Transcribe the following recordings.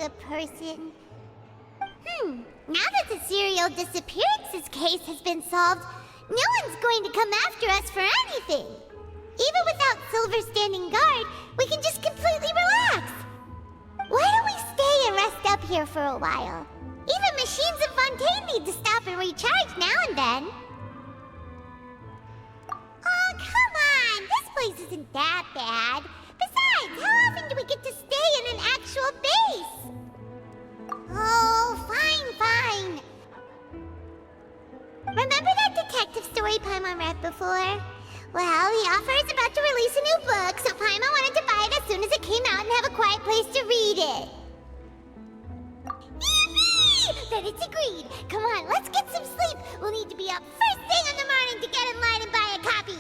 a person. Now that the serial disappearances case has been solved, no one's going to come after us for anything. Even without Silver standing guard, we can just completely relax. Why don't we stay and rest up here for a while? Even machines of Fontaine need to stop and recharge now and then. Oh, come on! This place isn't that bad. Besides, how often do we get to stay in an actual base? Oh, fine. Remember that detective story Paimon read before? Well, the author is about to release a new book, so Paimon wanted to buy it as soon as it came out and have a quiet place to read it. Yippee! Then it's agreed. Come on, let's get some sleep. We'll need to be up first thing in the morning to get in line and buy a copy.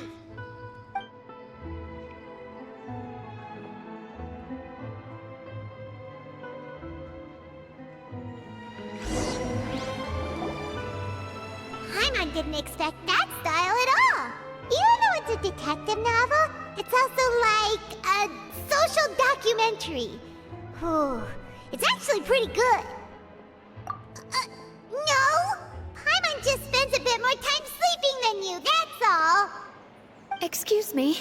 Paimon didn't expect that style at all. Even though it's a detective novel, it's also like a social documentary. Whew, it's actually pretty good. No! Paimon just spends a bit more time sleeping than you, that's all. Excuse me,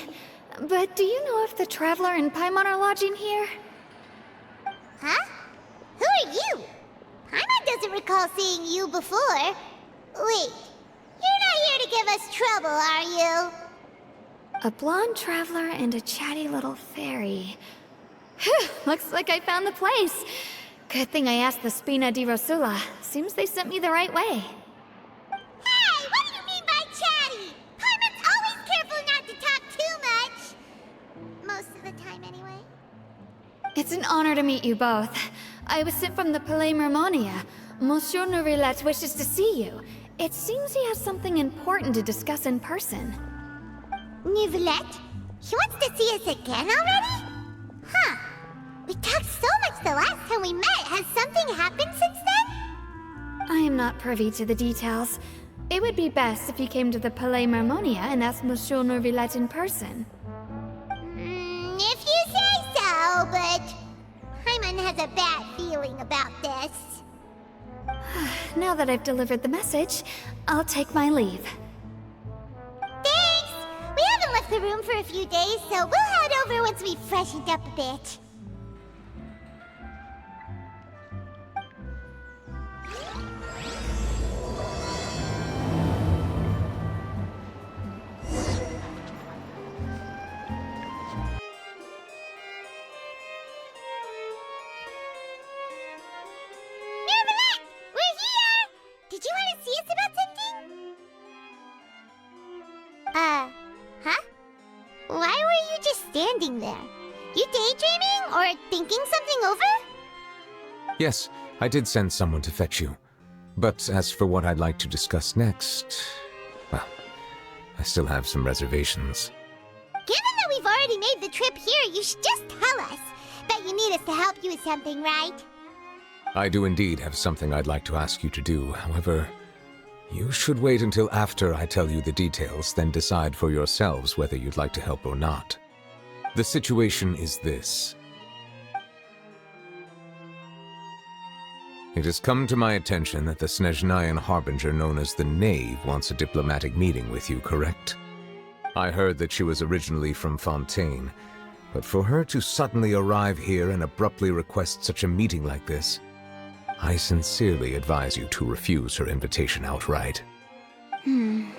but do you know if the Traveler and Paimon are lodging here? Huh? Who are you? Paimon doesn't recall seeing you before. Wait, you're not here to give us trouble, are you? A blonde traveler and a chatty little fairy. Phew, looks like I found the place. Good thing I asked the Spina di Rosula. Seems they sent me the right way. Hey, what do you mean by chatty? Paimon's always careful not to talk too much. Most of the time, anyway. It's an honor to meet you both. I was sent from the Palais Mermonia. Monsieur Nourillet wishes to see you. It seems he has something important to discuss in person. Nourillet? He wants to see us again already? Huh. We talked so much the last time we met. Has something happened since then? I am not privy to the details. It would be best if you came to the Palais Mermonia and asked Monsieur Nourillet in person. If you say so, but Paimon has a bad feeling about this. Now that I've delivered the message, I'll take my leave. Thanks! We haven't left the room for a few days, so we'll head over once we've freshened up a bit. Did you want to see us about something? Huh? Why were you just standing there? You daydreaming or thinking something over? Yes, I did send someone to fetch you. But as for what I'd like to discuss next, well, I still have some reservations. Given that we've already made the trip here, you should just tell us. Bet you need us to help you with something, right? I do indeed have something I'd like to ask you to do. However, you should wait until after I tell you the details, then decide for yourselves whether you'd like to help or not. The situation is this. It has come to my attention that the Snezhnayan Harbinger known as the Knave wants a diplomatic meeting with you, correct? I heard that she was originally from Fontaine, but for her to suddenly arrive here and abruptly request such a meeting like this, I sincerely advise you to refuse her invitation outright. I'm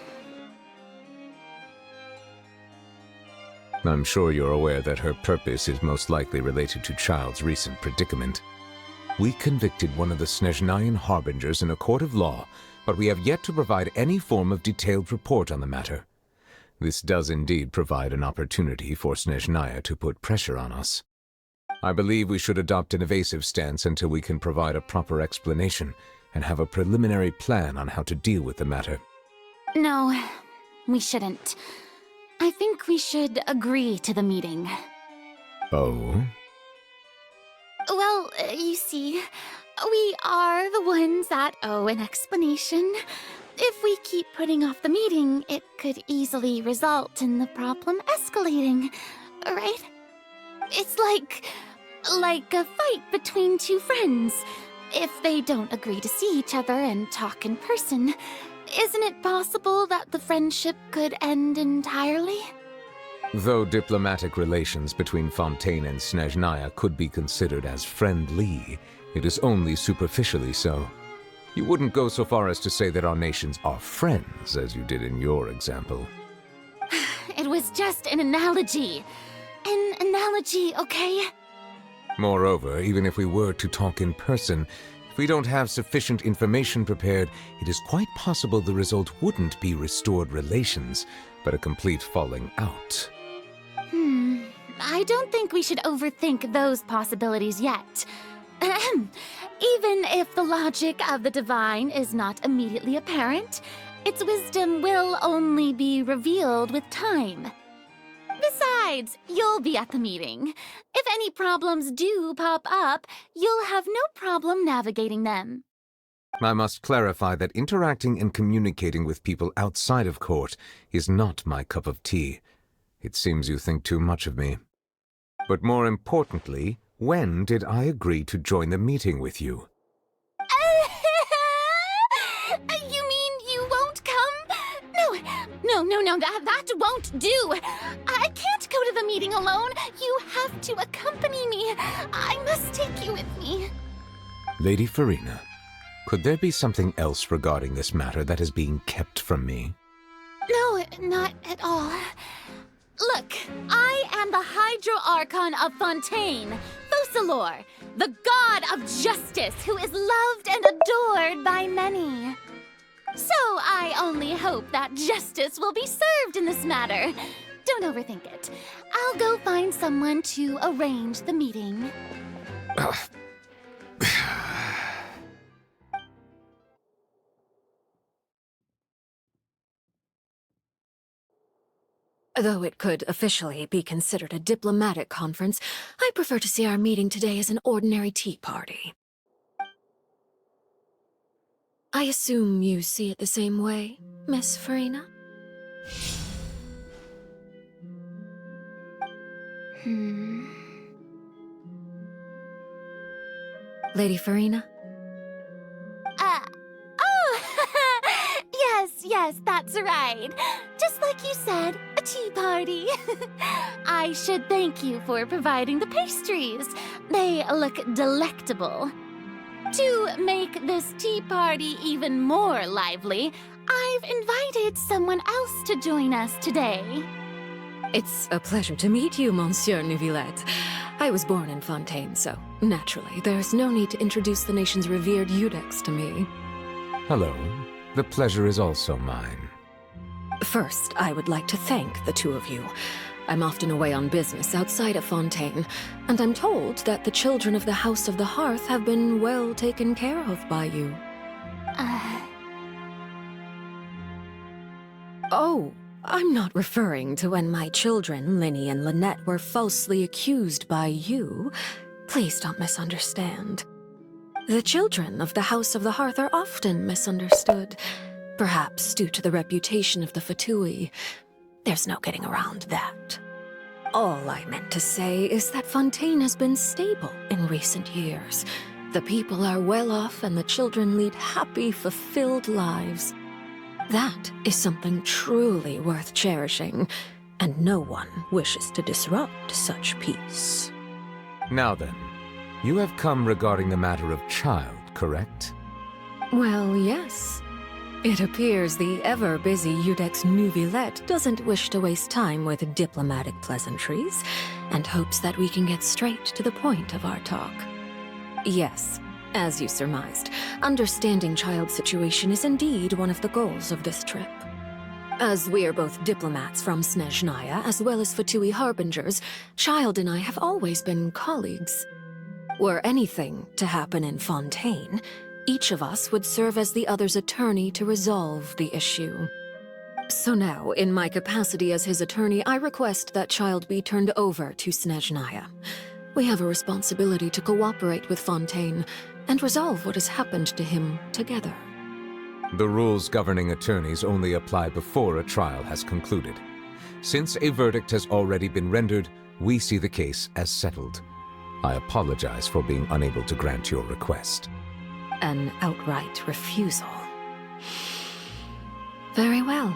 sure you're aware that her purpose is most likely related to Child's recent predicament. We convicted one of the Snezhnayan Harbingers in a court of law, but we have yet to provide any form of detailed report on the matter. This does indeed provide an opportunity for Snezhnaya to put pressure on us. I believe we should adopt an evasive stance until we can provide a proper explanation and have a preliminary plan on how to deal with the matter. No, we shouldn't. I think we should agree to the meeting. Oh? Well, you see, we are the ones that owe an explanation. If we keep putting off the meeting, it could easily result in the problem escalating, right? It's like Like a fight between two friends. If they don't agree to see each other and talk in person, isn't it possible that the friendship could end entirely? Though diplomatic relations between Fontaine and Snezhnaya could be considered as friendly, it is only superficially so. You wouldn't go so far as to say that our nations are friends, as you did in your example. It was just an analogy. An analogy, okay? Moreover, even if we were to talk in person, if we don't have sufficient information prepared, it is quite possible the result wouldn't be restored relations, but a complete falling out. I don't think we should overthink those possibilities yet. Ahem. Even if the logic of the divine is not immediately apparent, its wisdom will only be revealed with time. Besides, you'll be at the meeting. If any problems do pop up, you'll have no problem navigating them. I must clarify that interacting and communicating with people outside of court is not my cup of tea. It seems you think too much of me. But more importantly, when did I agree to join the meeting with you? You mean you won't come? No, that won't do. I can't go to the meeting alone. You have to accompany me. I must take you with me. Lady Farina, could there be something else regarding this matter that is being kept from me? No, not at all. Look, I am the Hydro Archon of Fontaine, Focalor, the god of justice who is loved and adored by many. So I only hope that justice will be served in this matter. Don't overthink it. I'll go find someone to arrange the meeting. Though it could officially be considered a diplomatic conference, I prefer to see our meeting today as an ordinary tea party. I assume you see it the same way, Miss Farina? Lady Farina? Yes, that's right. Just like you said, a tea party. I should thank you for providing the pastries. They look delectable. To make this tea party even more lively, I've invited someone else to join us today. It's a pleasure to meet you, Monsieur Neuvillette. I was born in Fontaine, so naturally, there's no need to introduce the nation's revered Eudex to me. Hello. The pleasure is also mine. First, I would like to thank the two of you. I'm often away on business outside of Fontaine, and I'm told that the children of the House of the Hearth have been well taken care of by you. Oh, I'm not referring to when my children, Linny and Lynette, were falsely accused by you. Please don't misunderstand. The children of the House of the Hearth are often misunderstood, perhaps due to the reputation of the Fatui. There's no getting around that. All I meant to say is that Fontaine has been stable in recent years. The people are well off and the children lead happy, fulfilled lives. That is something truly worth cherishing, and no one wishes to disrupt such peace. Now then, you have come regarding the matter of child, correct? Well, yes. It appears the ever-busy Eudex Neuvillette doesn't wish to waste time with diplomatic pleasantries, and hopes that we can get straight to the point of our talk. Yes, as you surmised, understanding child's situation is indeed one of the goals of this trip. As we're both diplomats from Snezhnaya, as well as Fatui harbingers, Child and I have always been colleagues. Were anything to happen in Fontaine, each of us would serve as the other's attorney to resolve the issue. So now, in my capacity as his attorney, I request that Child be turned over to Snezhnaya. We have a responsibility to cooperate with Fontaine and resolve what has happened to him together. The rules governing attorneys only apply before a trial has concluded. Since a verdict has already been rendered, we see the case as settled. I apologize for being unable to grant your request. An outright refusal. Very well.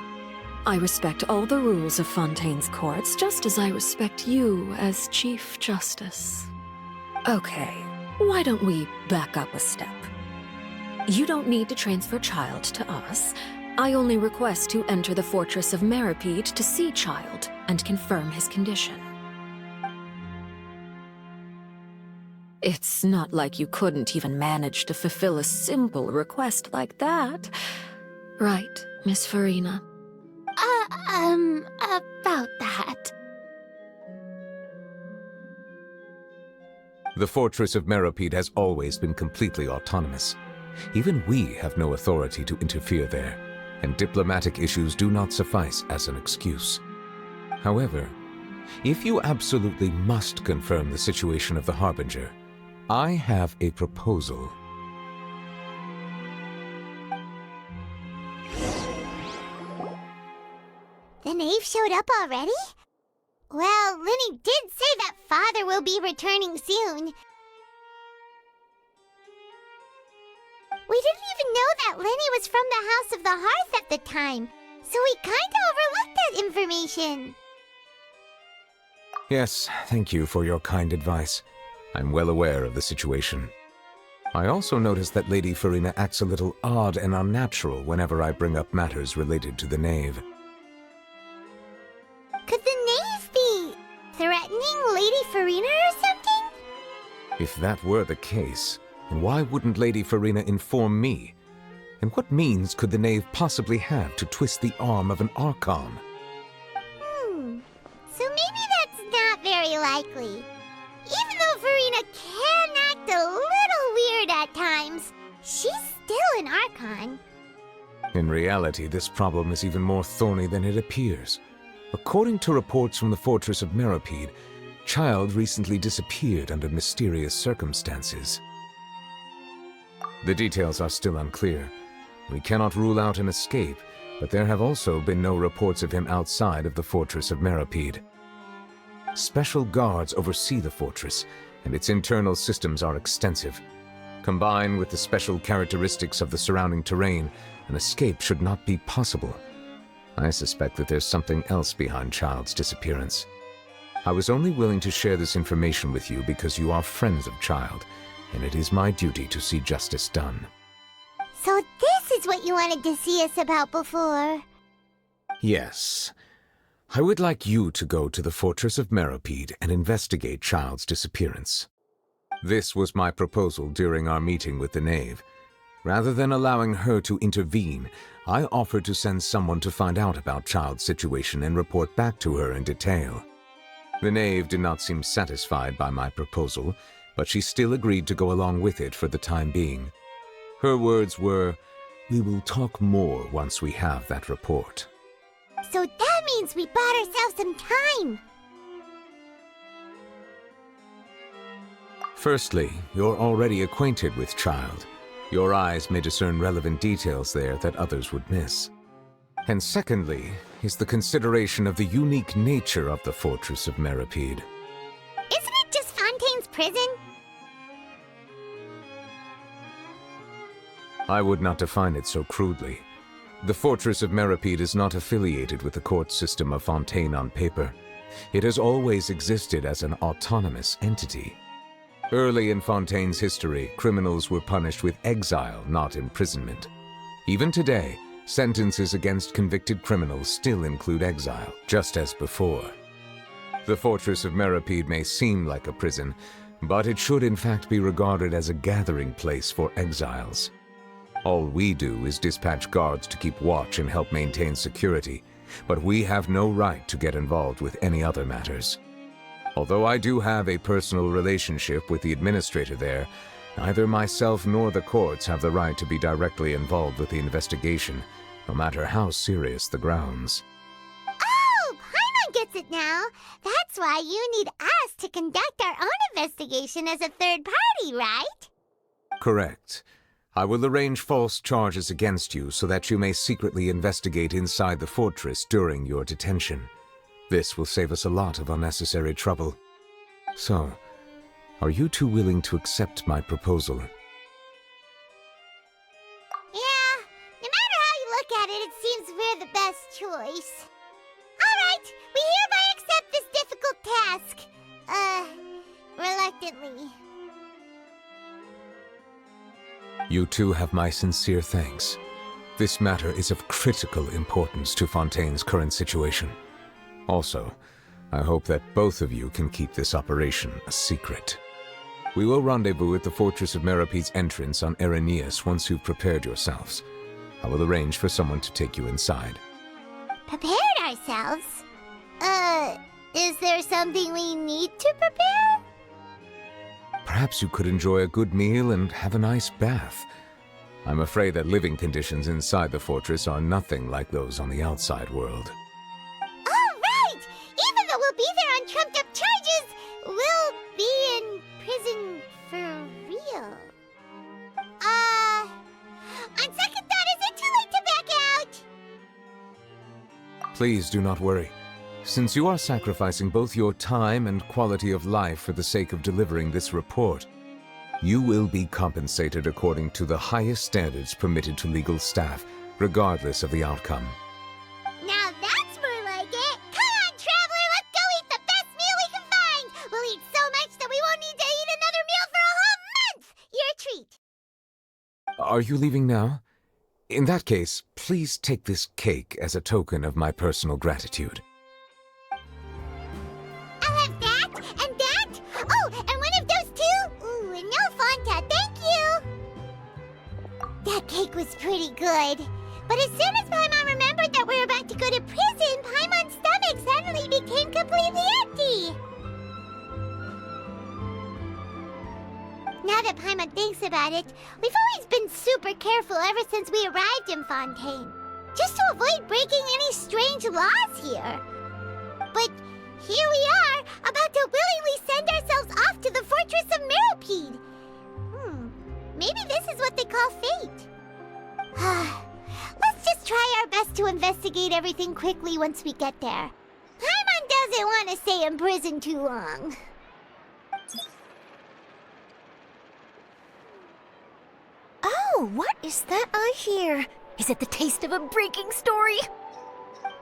I respect all the rules of Fontaine's courts, just as I respect you as Chief Justice. Okay, why don't we back up a step? You don't need to transfer Child to us. I only request to enter the Fortress of Meripede to see Child and confirm his condition. It's not like you couldn't even manage to fulfill a simple request like that. Right, Miss Farina? About that. The Fortress of Meripede has always been completely autonomous. Even we have no authority to interfere there, and diplomatic issues do not suffice as an excuse. However, if you absolutely must confirm the situation of the Harbinger, I have a proposal. The knave showed up already? Well, Lenny did say that Father will be returning soon. We didn't even know that Lenny was from the House of the Hearth at the time, so we kinda overlooked that information. Yes, thank you for your kind advice. I'm well aware of the situation. I also noticed that Lady Farina acts a little odd and unnatural whenever I bring up matters related to the knave. Could the knave be threatening Lady Farina or something? If that were the case, then why wouldn't Lady Farina inform me? And what means could the knave possibly have to twist the arm of an Archon? So maybe that's not very likely. Even though Farina can act a little weird at times, she's still an Archon. In reality, this problem is even more thorny than it appears. According to reports from the Fortress of Meripede, Child recently disappeared under mysterious circumstances. The details are still unclear. We cannot rule out an escape, but there have also been no reports of him outside of the Fortress of Meripede. Special guards oversee the fortress, and its internal systems are extensive. Combined with the special characteristics of the surrounding terrain, an escape should not be possible. I suspect that there's something else behind Child's disappearance. I was only willing to share this information with you because you are friends of Child, and it is my duty to see justice done. So this is what you wanted to see us about before. Yes. I would like you to go to the Fortress of Meripede and investigate Child's disappearance. This was my proposal during our meeting with the knave. Rather than allowing her to intervene, I offered to send someone to find out about Child's situation and report back to her in detail. The knave did not seem satisfied by my proposal, but she still agreed to go along with it for the time being. Her words were, "We will talk more once we have that report." So that means we bought ourselves some time. Firstly, you're already acquainted with Child. Your eyes may discern relevant details there that others would miss. And secondly, is the consideration of the unique nature of the Fortress of Meripede. Isn't it just Fontaine's prison? I would not define it so crudely. The Fortress of Meripede is not affiliated with the court system of Fontaine on paper. It has always existed as an autonomous entity. Early in Fontaine's history, criminals were punished with exile, not imprisonment. Even today, sentences against convicted criminals still include exile, just as before. The Fortress of Meripede may seem like a prison, but it should in fact be regarded as a gathering place for exiles. All we do is dispatch guards to keep watch and help maintain security, but we have no right to get involved with any other matters. Although I do have a personal relationship with the administrator there, neither myself nor the courts have the right to be directly involved with the investigation, no matter how serious the grounds. Oh, Paimon gets it now. That's why you need us to conduct our own investigation as a third party, right? Correct. I will arrange false charges against you so that you may secretly investigate inside the fortress during your detention. This will save us a lot of unnecessary trouble. So, Are you two willing to accept my proposal? Yeah, no matter how you look at it, it seems we're the best choice. Alright, we hereby accept this difficult task. Reluctantly. You two have my sincere thanks. This matter is of critical importance to Fontaine's current situation. Also, I hope that both of you can keep this operation a secret. We will rendezvous at the Fortress of Meropede's entrance on Erinius once you've prepared yourselves. I will arrange for someone to take you inside. Prepared ourselves? Is there something we need to prepare? Perhaps you could enjoy a good meal and have a nice bath. I'm afraid that living conditions inside the fortress are nothing like those on the outside world. Oh, right! Even though we'll be there on trumped-up charges, we'll be in prison for real. On second thought, is it too late to back out? Please do not worry. Since you are sacrificing both your time and quality of life for the sake of delivering this report, you will be compensated according to the highest standards permitted to legal staff, regardless of the outcome. Now that's more like it! Come on, Traveler, let's go eat the best meal we can find! We'll eat so much that we won't need to eat another meal for a whole month! You're a treat! Are you leaving now? In that case, please take this cake as a token of my personal gratitude. I'll have that, and that! Oh, and one of those two! Ooh, and no Fanta, thank you! That cake was pretty good. But as soon as Paimon remembered that we were about to go to prison, Paimon's stomach suddenly became completely empty! Now that Paimon thinks about it, we've always been super careful ever since we arrived in Fontaine. Just to avoid breaking any strange laws here. But here we are, about to willingly send ourselves off to the Fortress of Meropede. Maybe this is what they call fate. Let's just try our best to investigate everything quickly once we get there. Paimon doesn't want to stay in prison too long. Oh, what is that I hear? Is it the taste of a breaking story?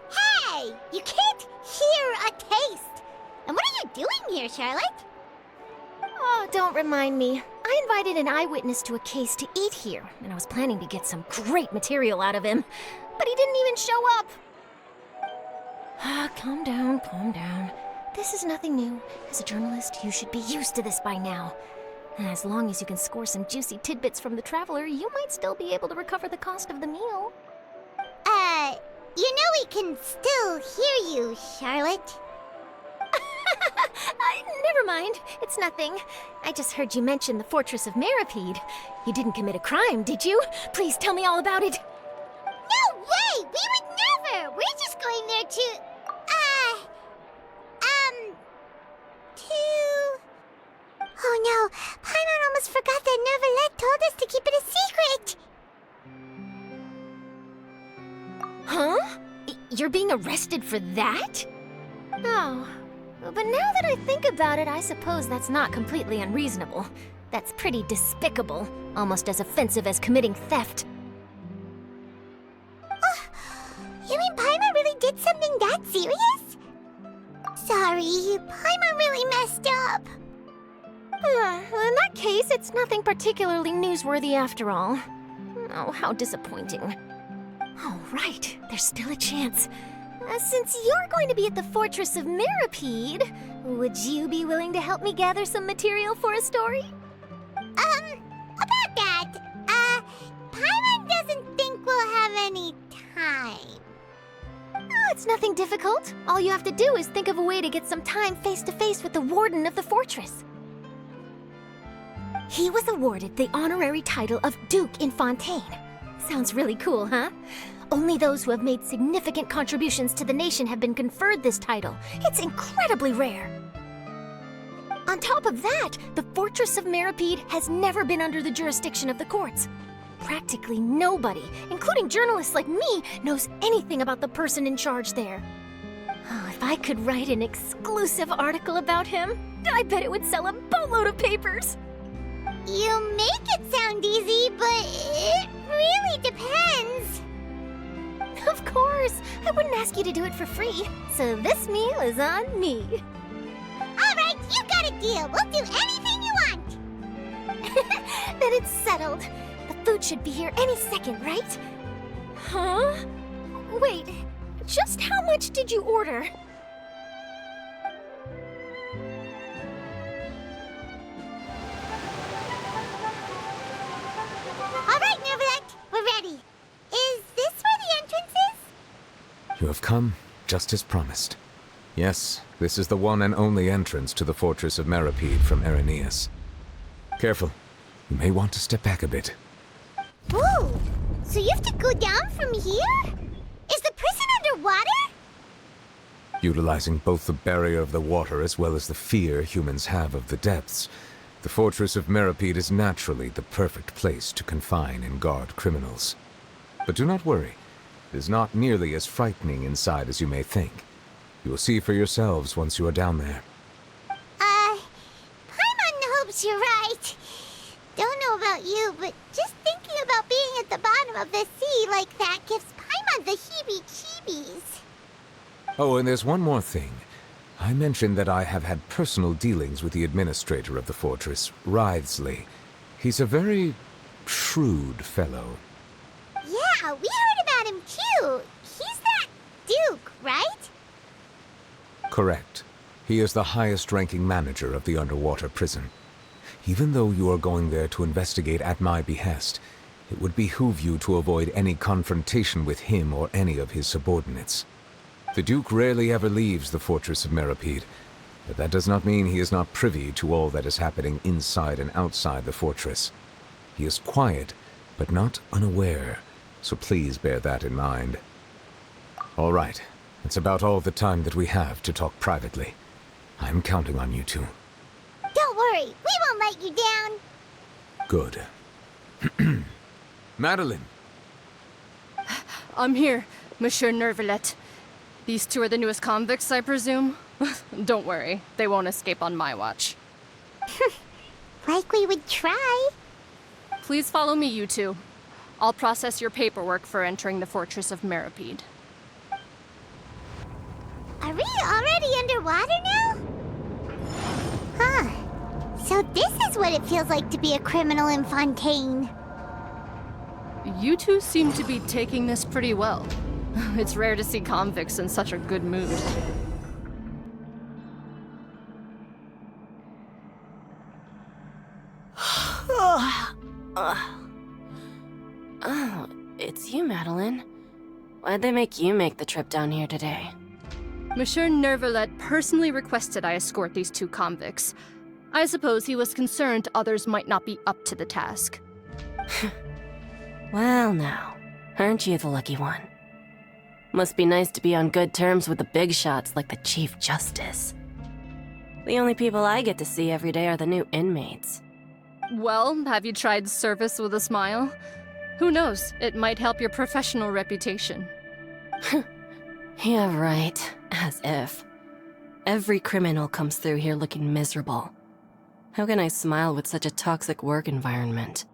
Hey! You can't hear a taste! And what are you doing here, Charlotte? Oh, don't remind me. I invited an eyewitness to a case to eat here, and I was planning to get some great material out of him. But he didn't even show up. Calm down, calm down. This is nothing new. As a journalist, you should be used to this by now. And as long as you can score some juicy tidbits from the Traveler, you might still be able to recover the cost of the meal. You know we can still hear you, Charlotte. Never mind. It's nothing. I just heard you mention the Fortress of Meropede. You didn't commit a crime, did you? Please tell me all about it. No way! We would never! We're just going there to... Oh no, Paimon almost forgot that Neverlet told us to keep it a secret! Huh? You're being arrested for that? Oh, but now that I think about it, I suppose that's not completely unreasonable. That's pretty despicable, almost as offensive as committing theft. You mean Paimon really did something that serious? Sorry, Paimon really messed up. Well, in that case, it's nothing particularly newsworthy after all. Oh, how disappointing. Oh, right, there's still a chance. Since you're going to be at the Fortress of Meropede, would you be willing to help me gather some material for a story? About that, Paimon doesn't think we'll have any time. Oh, it's nothing difficult. All you have to do is think of a way to get some time face-to-face with the Warden of the Fortress. He was awarded the honorary title of Duke in Fontaine. Sounds really cool, huh? Only those who have made significant contributions to the nation have been conferred this title. It's incredibly rare. On top of that, the Fortress of Meropede has never been under the jurisdiction of the courts. Practically nobody, including journalists like me, knows anything about the person in charge there. Oh, if I could write an exclusive article about him. I bet it would sell a boatload of papers. You make it sound easy, but it really depends. Of course, I wouldn't ask you to do it for free, so this meal is on me. All right, you got a deal. We'll do anything you want. Then it's settled. The food should be here any second, right? Huh? Wait, just how much did you order? All right, Neverland, we're ready. Is this where the entrance is? You have come just as promised. Yes, this is the one and only entrance to the fortress of Meripede from Irenaeus. Careful. You may want to step back a bit. Whoa! So you have to go down from here? Is the prison underwater? Utilizing both the barrier of the water as well as the fear humans have of the depths, the fortress of Meripede is naturally the perfect place to confine and guard criminals. But do not worry. It is not nearly as frightening inside as you may think. You will see for yourselves once you are down there. Paimon hopes you're right. Don't know about you, but just thinking about being at the bottom of the sea like that gives Paimon the heebie-jeebies. Oh, and there's one more thing. I mentioned that I have had personal dealings with the administrator of the fortress, Writhsley. He's a very shrewd fellow. Yeah, we heard about him too. He's that Duke, right? Correct. He is the highest-ranking manager of the underwater prison. Even though you are going there to investigate at my behest, it would behoove you to avoid any confrontation with him or any of his subordinates. The Duke rarely ever leaves the fortress of Meripede, but that does not mean he is not privy to all that is happening inside and outside the fortress. He is quiet, but not unaware, so please bear that in mind. All right, that's about all the time that we have to talk privately. I'm counting on you two. Don't worry, we won't let you down. Good. Madeline! I'm here, Monsieur Nervalet. These two are the newest convicts, I presume? Don't worry, they won't escape on my watch. Like we would try. Please follow me, you two. I'll process your paperwork for entering the fortress of Meripede. Are we already underwater now? Huh. So this is what it feels like to be a criminal in Fontaine. You two seem to be taking this pretty well. It's rare to see convicts in such a good mood. Oh, it's you, Madeline. Why'd they make you make the trip down here today? Monsieur Nervalet personally requested I escort these two convicts. I suppose he was concerned others might not be up to the task. Well now, aren't you the lucky one? Must be nice to be on good terms with the big shots like the Chief Justice. The only people I get to see every day are the new inmates. Well, have you tried service with a smile? Who knows, it might help your professional reputation. Yeah, right. As if. Every criminal comes through here looking miserable. How can I smile with such a toxic work environment?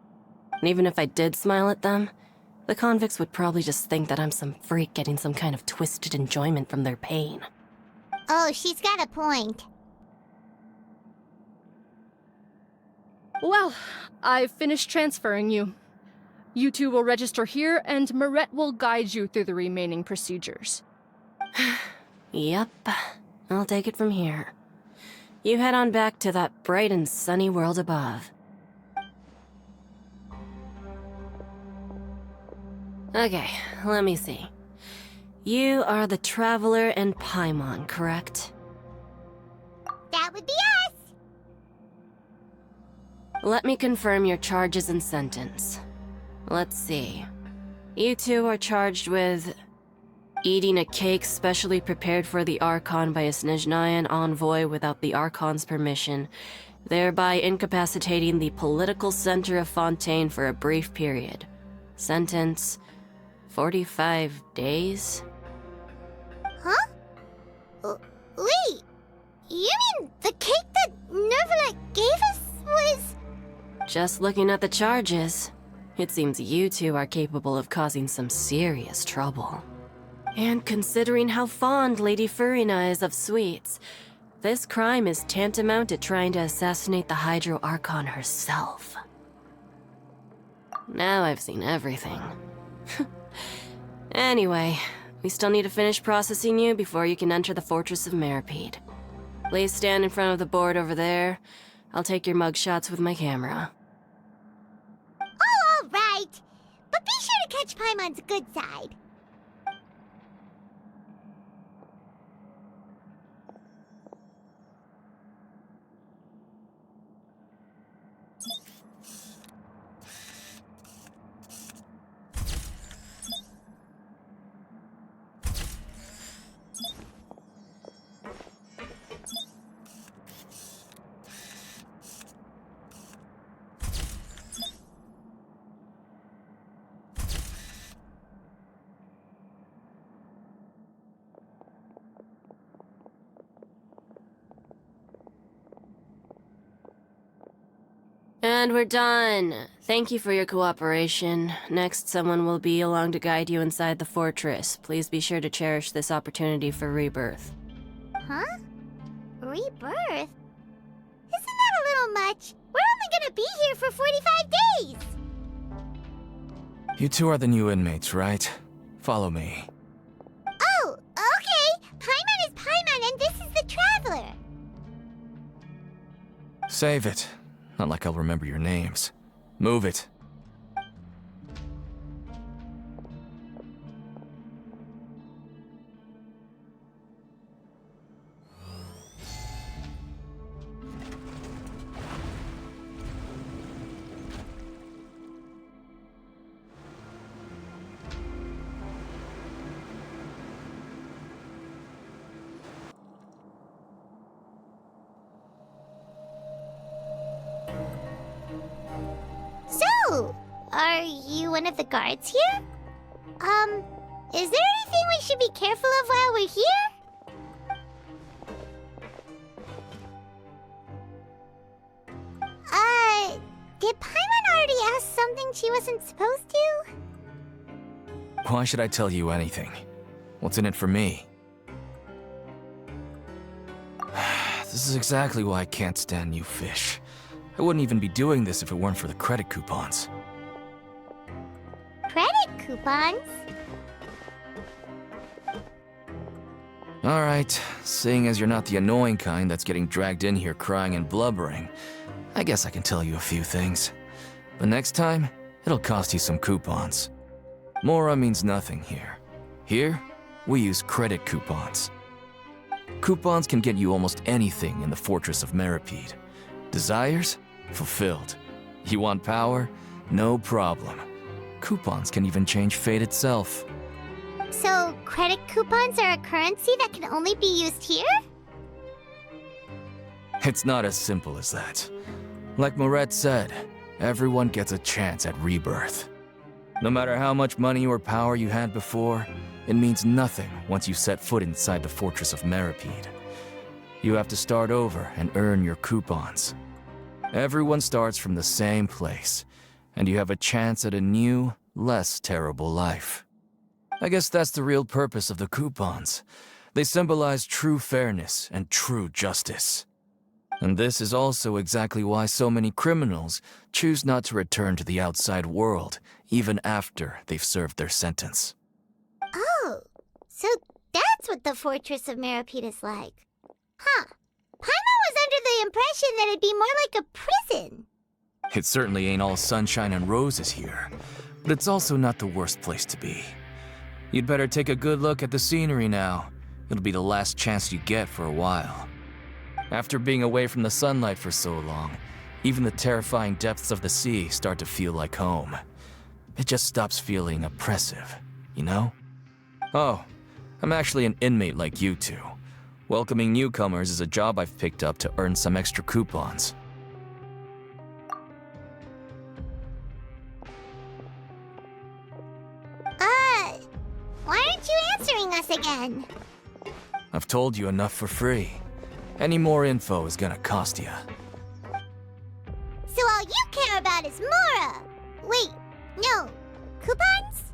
And even if I did smile at them, the convicts would probably just think that I'm some freak getting some kind of twisted enjoyment from their pain. Oh, she's got a point. Well, I've finished transferring you. You two will register here, and Marette will guide you through the remaining procedures. Yep, I'll take it from here. You head on back to that bright and sunny world above. Okay, let me see. You are the Traveler and Paimon, correct? That would be us. Let me confirm your charges and sentence. Let's see. You two are charged with eating a cake specially prepared for the Archon by a Snezhnayan envoy without the Archon's permission, thereby incapacitating the political center of Fontaine for a brief period. Sentence: 45 days? Huh? Wait, you mean the cake that Just looking at the charges, it seems you two are capable of causing some serious trouble. And considering how fond Lady Furina is of sweets, this crime is tantamount to trying to assassinate the Hydro Archon herself. Now I've seen everything. Anyway, we still need to finish processing you before you can enter the Fortress of Meripede. Please stand in front of the board over there. I'll take your mugshots with my camera. Oh, all right. But be sure to catch Paimon's good side. And we're done. Thank you for your cooperation. Next, someone will be along to guide you inside the fortress. Please be sure to cherish this opportunity for rebirth. Huh? Rebirth? Isn't that a little much? We're only gonna be here for 45 days! You two are the new inmates, right? Follow me. Oh, okay! Paimon is Paimon and this is the Traveler! Save it. Not like I'll remember your names. Move it. So, are you one of the guards here? Is there anything we should be careful of while we're here? Did Paimon already ask something she wasn't supposed to? Why should I tell you anything? What's in it for me? This is exactly why I can't stand new fish. I wouldn't even be doing this if it weren't for the credit coupons. Credit coupons? Alright, seeing as you're not the annoying kind that's getting dragged in here crying and blubbering, I guess I can tell you a few things. But next time, it'll cost you some coupons. Mora means nothing here. Here, we use credit coupons. Coupons can get you almost anything in the Fortress of Meripede. Desires? Fulfilled. You want power? No problem. Coupons can even change fate itself. So, credit coupons are a currency that can only be used here? It's not as simple as that. Like Moret said, everyone gets a chance at rebirth. No matter how much money or power you had before, it means nothing once you set foot inside the Fortress of Meripede. You have to start over and earn your coupons. Everyone starts from the same place, and you have a chance at a new, less terrible life. I guess that's the real purpose of the coupons. They symbolize true fairness and true justice. And this is also exactly why so many criminals choose not to return to the outside world, even after they've served their sentence. Oh, so that's what the Fortress of Meripede is like. Huh. Paimon was under the impression that it'd be more like a prison. It certainly ain't all sunshine and roses here, but it's also not the worst place to be. You'd better take a good look at the scenery now. It'll be the last chance you get for a while. After being away from the sunlight for so long, even the terrifying depths of the sea start to feel like home. It just stops feeling oppressive, you know? Oh, I'm actually an inmate like you two. Welcoming newcomers is a job I've picked up to earn some extra coupons. Why aren't you answering us again? I've told you enough for free. Any more info is gonna cost you. So all you care about coupons?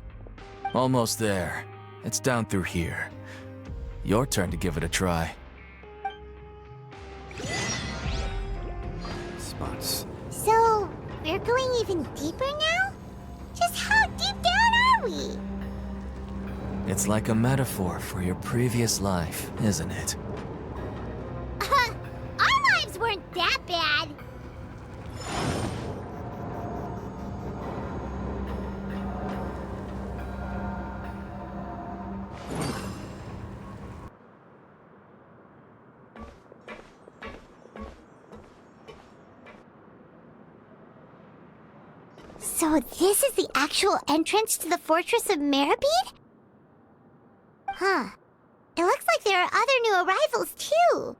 Almost there. It's down through here. Your turn to give it a try. Spots. So, we're going even deeper now? Just how deep down are we? It's like a metaphor for your previous life, isn't it? Our lives weren't that bad. So this is the actual entrance to the Fortress of Meripede? Huh. It looks like there are other new arrivals, too.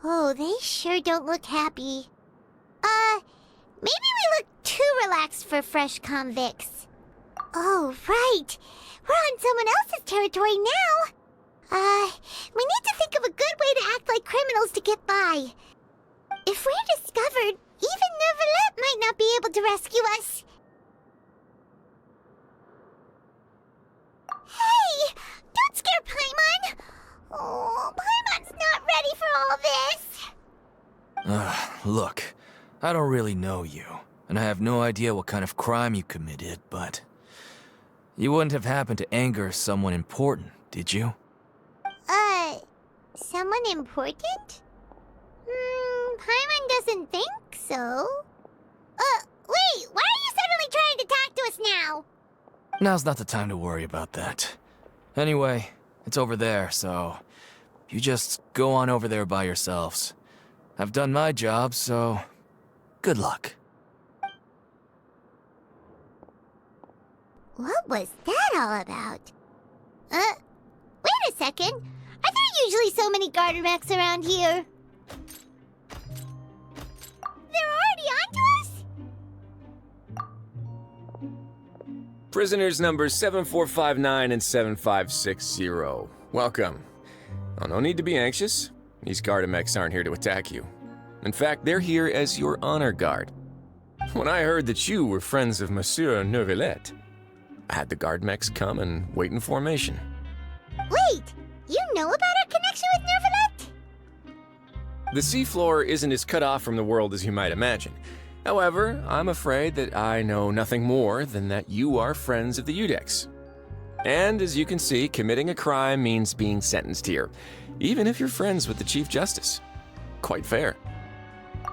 Oh, they sure don't look happy. Maybe we look too relaxed for fresh convicts. Oh, right. We're on someone else's territory now. We need to think of a good way to act like criminals to get by. If we're discovered, even Neuvillette might not be able to rescue us. Hey! Don't scare Paimon! Oh, Paimon's not ready for all this! Look, I don't really know you, and I have no idea what kind of crime you committed, but... You wouldn't have happened to anger someone important, did you? Someone important? Paimon doesn't think so. Wait, why are you suddenly trying to talk to us now? Now's not the time to worry about that. Anyway, it's over there, so... You just go on over there by yourselves. I've done my job, so... Good luck. What was that all about? Wait a second. Are there usually so many garter mechs around here? They're already onto us? Prisoners numbers 7459 and 7560. Welcome. Oh, no need to be anxious. These Gardamex aren't here to attack you. In fact, they're here as your honor guard. When I heard that you were friends of Monsieur Neuvillette, I had the Gardamex come and wait in formation. Wait, you know about our connection with Neuvillette? The seafloor isn't as cut off from the world as you might imagine. However, I'm afraid that I know nothing more than that you are friends of the Udex. And as you can see, committing a crime means being sentenced here, even if you're friends with the Chief Justice. Quite fair.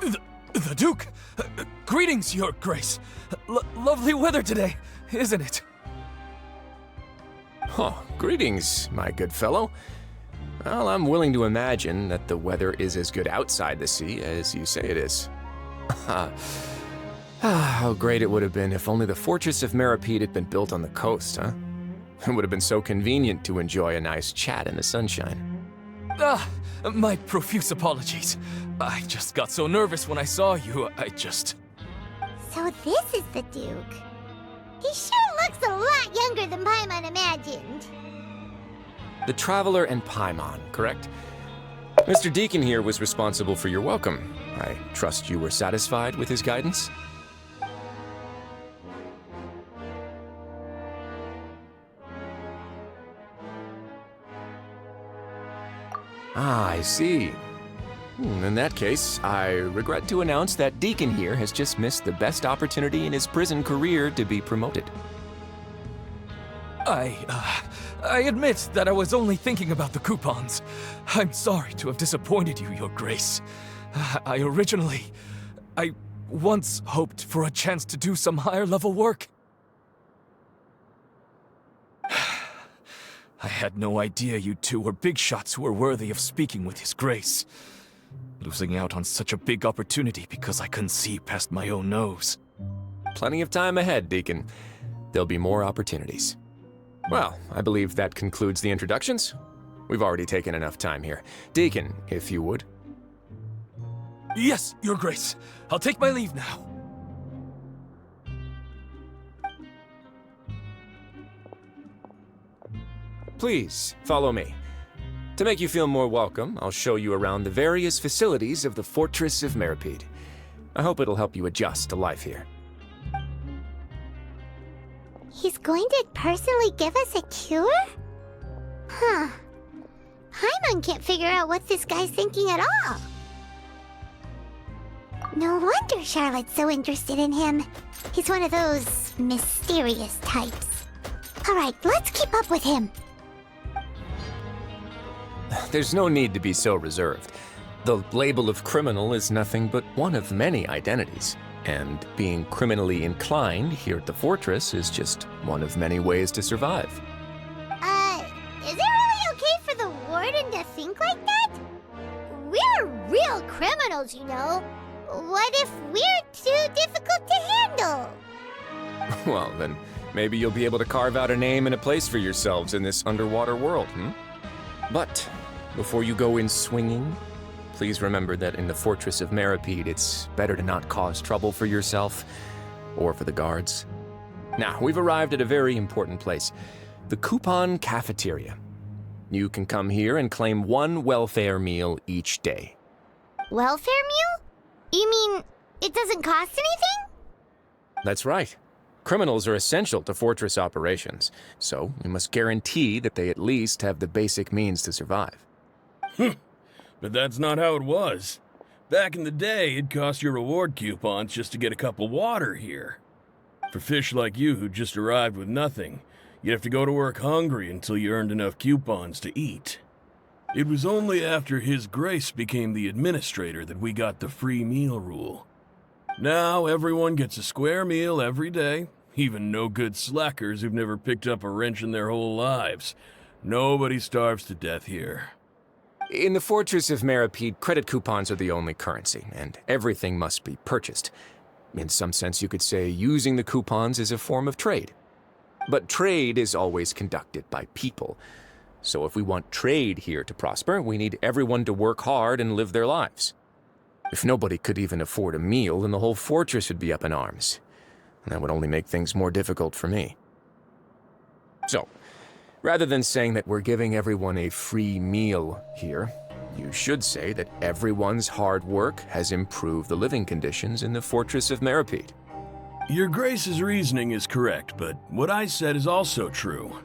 The Duke! Greetings, Your Grace! Lovely weather today, isn't it? Oh, greetings, my good fellow. Well, I'm willing to imagine that the weather is as good outside the sea as you say it is. How great it would have been if only the Fortress of Meripede had been built on the coast, huh? It would have been so convenient to enjoy a nice chat in the sunshine. My profuse apologies. I just got so nervous when I saw you, So this is the Duke. He sure looks a lot younger than Paimon imagined. The Traveler and Paimon, correct? Mr. Deacon here was responsible for your welcome. I trust you were satisfied with his guidance? Ah, I see. In that case, I regret to announce that Deacon here has just missed the best opportunity in his prison career to be promoted. I admit that I was only thinking about the coupons. I'm sorry to have disappointed you, Your Grace. I once hoped for a chance to do some higher-level work. I had no idea you two were big shots who were worthy of speaking with His Grace. Losing out on such a big opportunity because I couldn't see past my own nose. Plenty of time ahead, Deacon. There'll be more opportunities. Well, I believe that concludes the introductions. We've already taken enough time here. Deacon, if you would. Yes, Your Grace. I'll take my leave now. Please, follow me. To make you feel more welcome, I'll show you around the various facilities of the Fortress of Meripede. I hope it'll help you adjust to life here. He's going to personally give us a cure? Huh. Paimon can't figure out what this guy's thinking at all. No wonder Charlotte's so interested in him. He's one of those mysterious types. Alright, let's keep up with him. There's no need to be so reserved. The label of criminal is nothing but one of many identities. And being criminally inclined here at the fortress is just one of many ways to survive. Is it really okay for the warden to think like that? We're real criminals, you know. What if we're too difficult to handle? Well, then maybe you'll be able to carve out a name and a place for yourselves in this underwater world, But before you go in swinging, please remember that in the Fortress of Meripede, it's better to not cause trouble for yourself or for the guards. Now, we've arrived at a very important place, the Coupon Cafeteria. You can come here and claim one welfare meal each day. Welfare meal? You mean it doesn't cost anything? That's right. Criminals are essential to Fortress operations, so we must guarantee that they at least have the basic means to survive. But that's not how it was. Back in the day, it cost your reward coupons just to get a cup of water here. For fish like you who just arrived with nothing, you'd have to go to work hungry until you earned enough coupons to eat. It was only after His Grace became the administrator that we got the free meal rule. Now everyone gets a square meal every day, even no-good slackers who've never picked up a wrench in their whole lives. Nobody starves to death here. In the Fortress of Meripede, credit coupons are the only currency, and everything must be purchased. In some sense, you could say using the coupons is a form of trade. But trade is always conducted by people. So if we want trade here to prosper, we need everyone to work hard and live their lives. If nobody could even afford a meal, then the whole fortress would be up in arms. And that would only make things more difficult for me. So, rather than saying that we're giving everyone a free meal here, you should say that everyone's hard work has improved the living conditions in the Fortress of Meripede. Your Grace's reasoning is correct, but what I said is also true.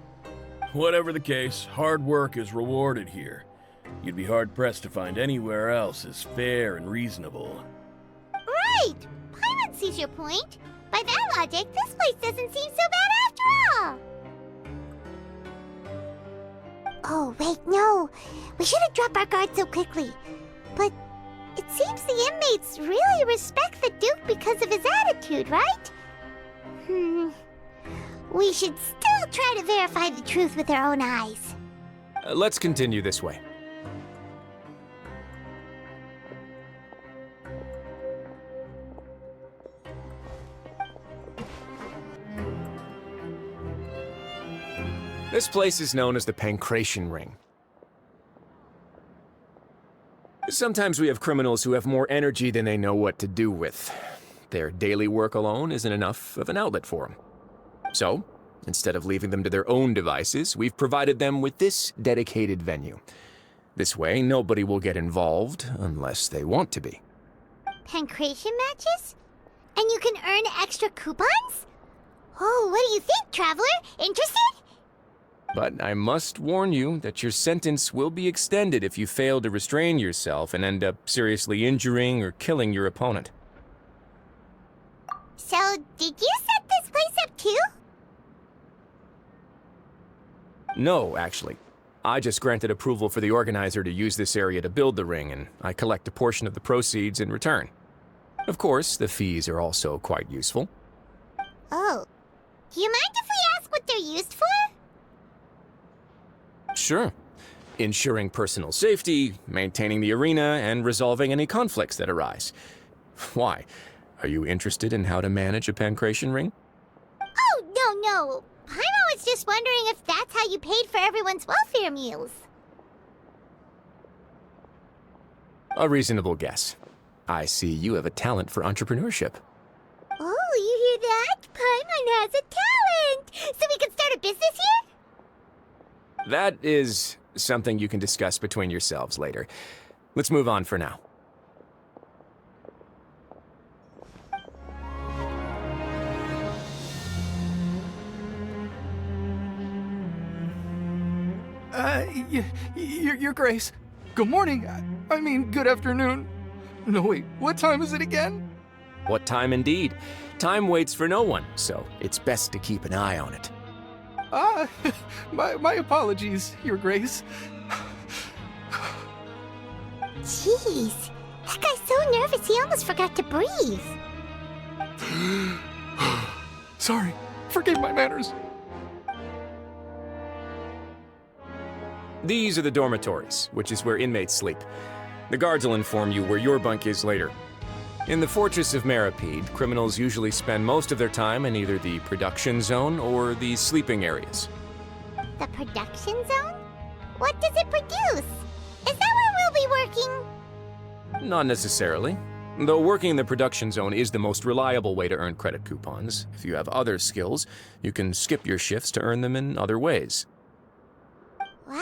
Whatever the case, hard work is rewarded here. You'd be hard-pressed to find anywhere else as fair and reasonable. Right! Paimon sees your point. By that logic, this place doesn't seem so bad after all. Oh, wait, no. We shouldn't drop our guard so quickly. But it seems the inmates really respect the Duke because of his attitude, right? We should still try to verify the truth with our own eyes. Let's continue this way. This place is known as the Pancration Ring. Sometimes we have criminals who have more energy than they know what to do with. Their daily work alone isn't enough of an outlet for them. So, instead of leaving them to their own devices, we've provided them with this dedicated venue. This way, nobody will get involved unless they want to be. Pancration matches? And you can earn extra coupons? Oh, what do you think, Traveler? Interested? But I must warn you that your sentence will be extended if you fail to restrain yourself and end up seriously injuring or killing your opponent. So, did you set this place up too? No, actually. I just granted approval for the organizer to use this area to build the ring, and I collect a portion of the proceeds in return. Of course, the fees are also quite useful. Oh. Do you mind if we ask what they're used for? Sure. Ensuring personal safety, maintaining the arena, and resolving any conflicts that arise. Why? Are you interested in how to manage a pancration ring? Oh, no. Paimon was just wondering if that's how you paid for everyone's welfare meals. A reasonable guess. I see you have a talent for entrepreneurship. Oh, you hear that? Paimon has a talent! So we can start a business here? That is something you can discuss between yourselves later. Let's move on for now. Your Grace. Good morning. I mean, good afternoon. No, wait, what time is it again? What time indeed? Time waits for no one, so it's best to keep an eye on it. My apologies, Your Grace. Jeez, that guy's so nervous he almost forgot to breathe. Sorry, forgive my manners. These are the dormitories, which is where inmates sleep. The guards will inform you where your bunk is later. In the Fortress of Meripede, criminals usually spend most of their time in either the production zone or the sleeping areas. The production zone? What does it produce? Is that where we'll be working? Not necessarily. Though working in the production zone is the most reliable way to earn credit coupons, if you have other skills, you can skip your shifts to earn them in other ways. Wow.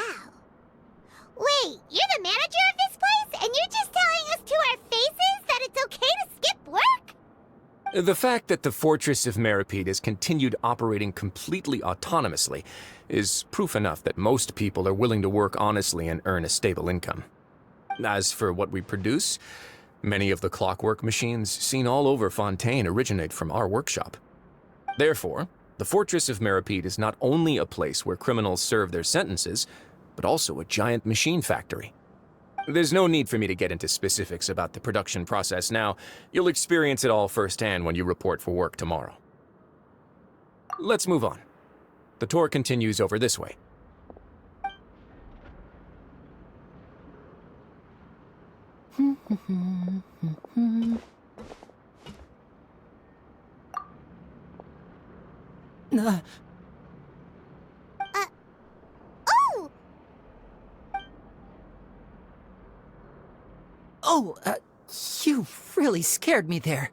Wait, you're the manager of this place, and you're just telling us to our faces that it's okay to skip work? The fact that the Fortress of Meripede has continued operating completely autonomously is proof enough that most people are willing to work honestly and earn a stable income. As for what we produce, many of the clockwork machines seen all over Fontaine originate from our workshop. Therefore, the Fortress of Meripede is not only a place where criminals serve their sentences, but also a giant machine factory. There's no need for me to get into specifics about the production process now. You'll experience it all firsthand when you report for work tomorrow. Let's move on. The tour continues over this way. Oh! Oh, you really scared me there.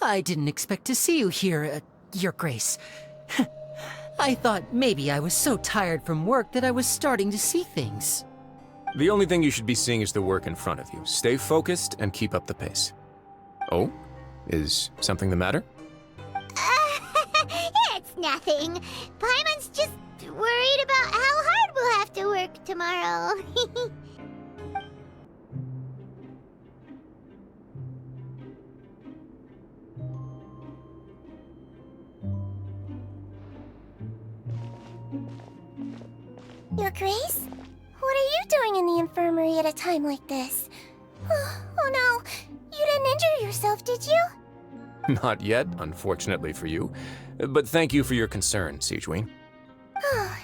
I didn't expect to see you here, Your Grace. I thought maybe I was so tired from work that I was starting to see things. The only thing you should be seeing is the work in front of you. Stay focused and keep up the pace. Oh? Is something the matter? It's nothing. Paimon's just worried about how hard we'll have to work tomorrow. Your Grace? What are you doing in the infirmary at a time like this? Oh no, you didn't injure yourself, did you? Not yet, unfortunately for you. But thank you for your concern, Sigewin. Oh,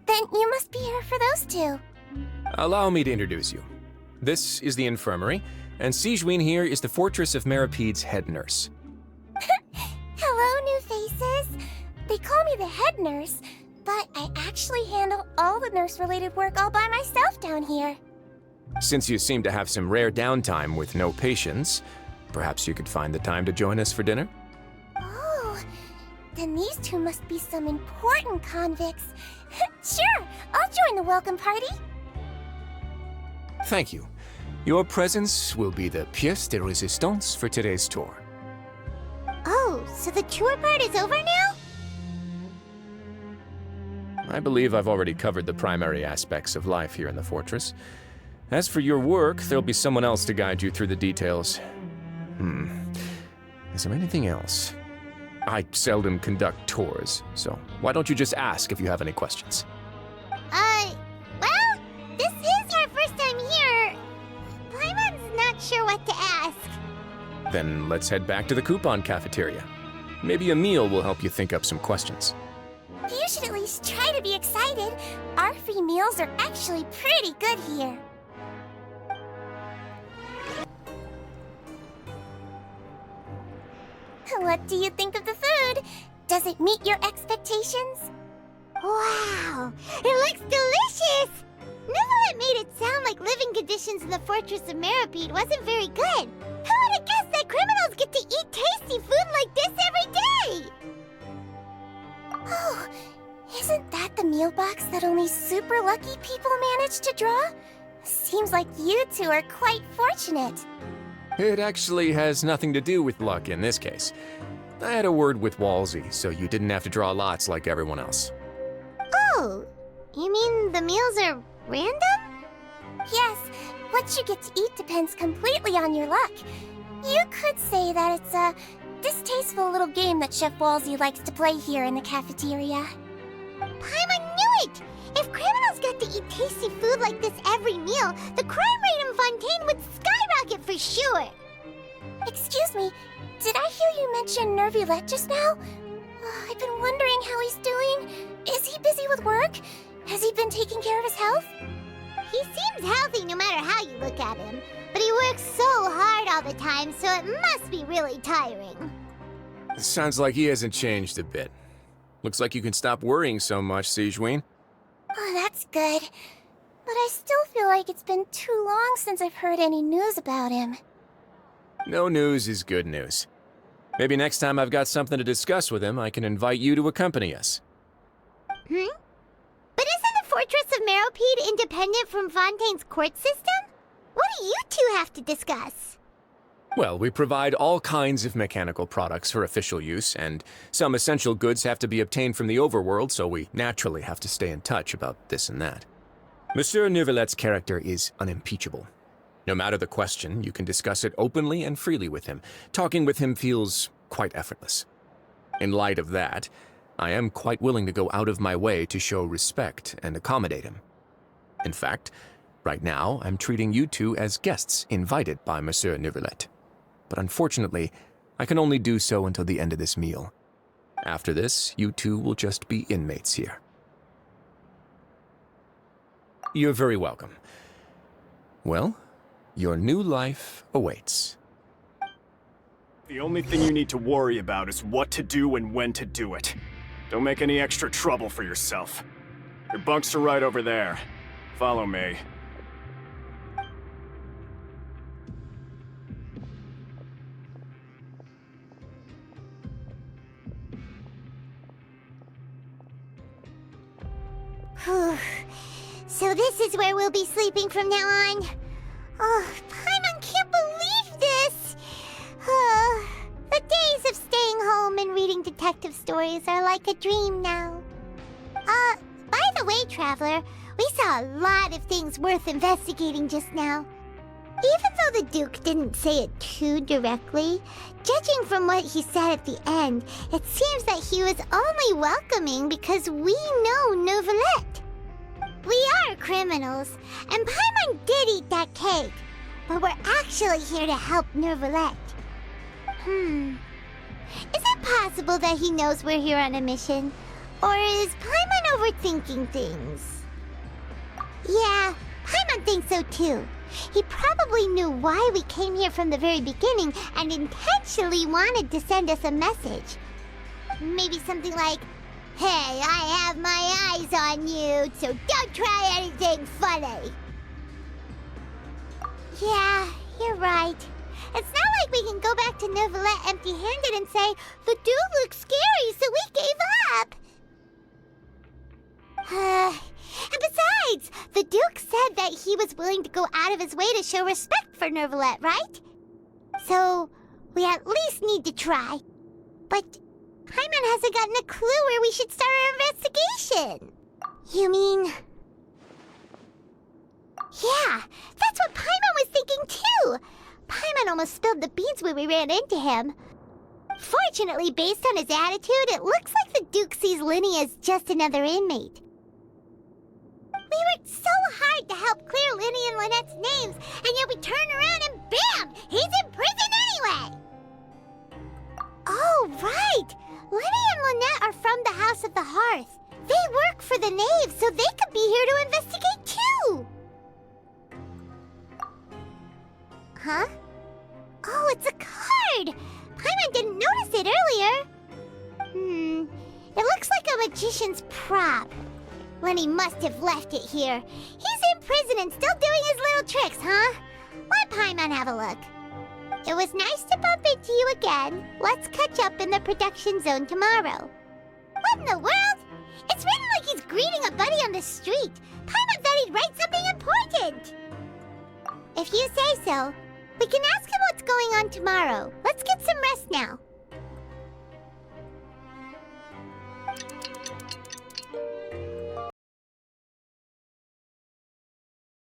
then you must be here for those two. Allow me to introduce you. This is the infirmary, and Sigewin here is the Fortress of Meripede's head nurse. Hello, new faces. They call me the head nurse, but I actually handle all the nurse-related work all by myself down here. Since you seem to have some rare downtime with no patients, perhaps you could find the time to join us for dinner? Oh, then these two must be some important convicts. Sure, I'll join the welcome party. Thank you. Your presence will be the pièce de résistance for today's tour. Oh, so the tour part is over now? I believe I've already covered the primary aspects of life here in the fortress. As for your work, there'll be someone else to guide you through the details. Is there anything else? I seldom conduct tours, so why don't you just ask if you have any questions? Well, this is our first time here. Paimon's not sure what to ask. Then let's head back to the coupon cafeteria. Maybe a meal will help you think up some questions. You should at least try to be excited. Our free meals are actually pretty good here. What do you think of the food? Does it meet your expectations? Wow, it looks delicious! Neverlet made it sound like living conditions in the Fortress of Meripede wasn't very good. Who would have guessed that criminals get to eat tasty food like this every day? Oh, isn't that the meal box that only super lucky people manage to draw? Seems like you two are quite fortunate. It actually has nothing to do with luck in this case. I had a word with Walsey, so you didn't have to draw lots like everyone else. Oh, You mean the meals are random? Yes, what you get to eat depends completely on your luck. You could say that it's a distasteful little game that Chef Walsey likes to play here in the cafeteria. Paimon knew it! If criminals got to eat tasty food like this every meal, the crime rate in Fontaine would skyrocket for sure! Excuse me, did I hear you mention Nervulette just now? I've been wondering how he's doing. Is he busy with work? Has he been taking care of his health? He seems healthy no matter how you look at him, but he works so hard all the time, so it must be really tiring. Sounds like he hasn't changed a bit. Looks like you can stop worrying so much, Sigewinne. Oh, that's good. But I still feel like it's been too long since I've heard any news about him. No news is good news. Maybe next time I've got something to discuss with him, I can invite you to accompany us. But isn't the Fortress of Meropide independent from Fontaine's court system? What do you two have to discuss? Well, we provide all kinds of mechanical products for official use, and some essential goods have to be obtained from the overworld, so we naturally have to stay in touch about this and that. Monsieur Neuvillette's character is unimpeachable. No matter the question, you can discuss it openly and freely with him. Talking with him feels quite effortless. In light of that, I am quite willing to go out of my way to show respect and accommodate him. In fact, right now, I'm treating you two as guests invited by Monsieur Neuvillette. But unfortunately, I can only do so until the end of this meal. After this, you two will just be inmates here. You're very welcome. Well, your new life awaits. The only thing you need to worry about is what to do and when to do it. Don't make any extra trouble for yourself. Your bunks are right over there. Follow me. So this is where we'll be sleeping from now on. Oh, Paimon can't believe this! The days of staying home and reading detective stories are like a dream now. By the way, Traveler, we saw a lot of things worth investigating just now. Even though the Duke didn't say it too directly, judging from what he said at the end, it seems that he was only welcoming because we know Neuvillette. We are criminals, and Paimon did eat that cake, but we're actually here to help Neuvillette. Is it possible that he knows we're here on a mission? Or is Paimon overthinking things? Yeah, Paimon thinks so too. He probably knew why we came here from the very beginning and intentionally wanted to send us a message. Maybe something like, "Hey, I have my eyes on you, so don't try anything funny." Yeah, you're right. It's not like we can go back to Neuvillette empty-handed and say, "The dude looks scary, so we gave up." And besides, the Duke said that he was willing to go out of his way to show respect for Neuvillette, right? So, we at least need to try. But Paimon hasn't gotten a clue where we should start our investigation. You mean... Yeah, that's what Paimon was thinking too! Paimon almost spilled the beans when we ran into him. Fortunately, based on his attitude, it looks like the Duke sees Linny as just another inmate. We worked so hard to help clear Linny and Lynette's names, and yet we turn around and bam! He's in prison anyway! Oh, right! Linny and Lynette are from the House of the Hearth. They work for the Knave, so they could be here to investigate too! Huh? Oh, it's a card! Paimon didn't notice it earlier. It looks like a magician's prop. Lenny must have left it here. He's in prison and still doing his little tricks, huh? Let Paimon have a look. It was nice to bump into you again. Let's catch up in the production zone tomorrow. What in the world? It's written like he's greeting a buddy on the street. Paimon thought he'd write something important. If you say so, we can ask him what's going on tomorrow. Let's get some rest now.